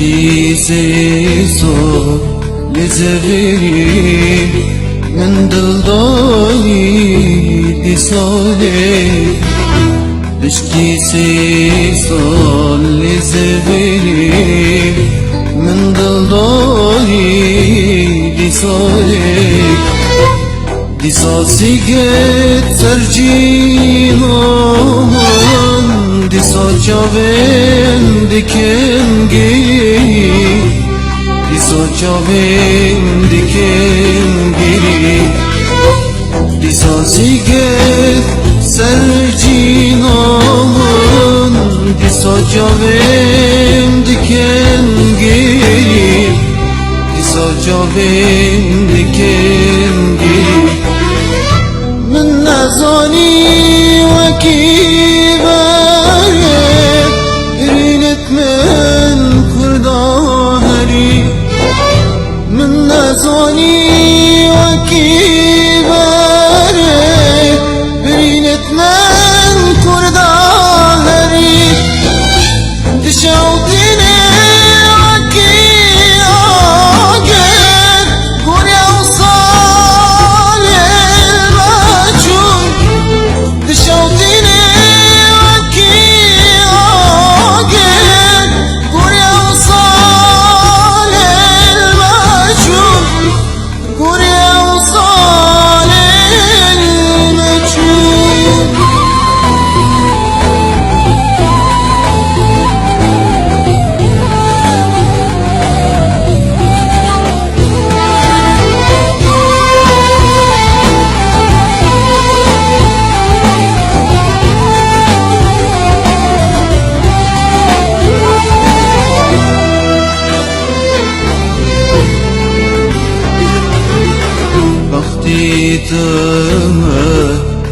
دشتي سيسو لزغيري من دلداري دي صالي دشتي سيسو لزغيري من دلداري دي صالي دي صاصي قد ترجيهم دي صاجابين دي كنجي دي صاجابين دي كنجي دي صاصي قد سرجيهم دي صاجابين دي كنجي دي صاجابين دي كنجي من نزاني وكيباري رينت من كرداهري من نزاني وكيباري رينت من كرداهري تشوقيني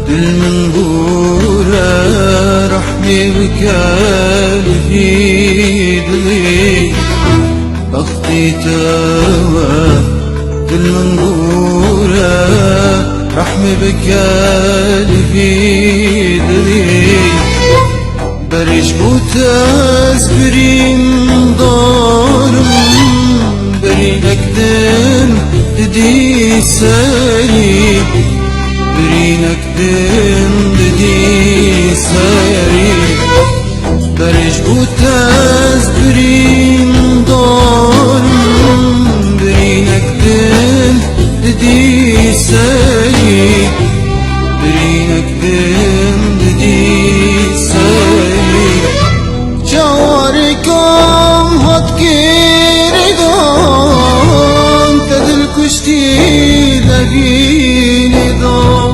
دل من غورة رحمي بكالفي دلي بختي توا دل من غورة رحمي بكالفي دلي بريش بوتاز برين دارم برينك دن ددي ساري برينك دن ددي ساري بريش بوتاز برين دارم برينك دن ددي ساري برينك دن ددي ساري جواركم هتكيردون تدل كشتي لقيني دون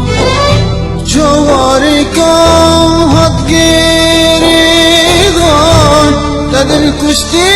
جواركم هتكيردون تدل كشتي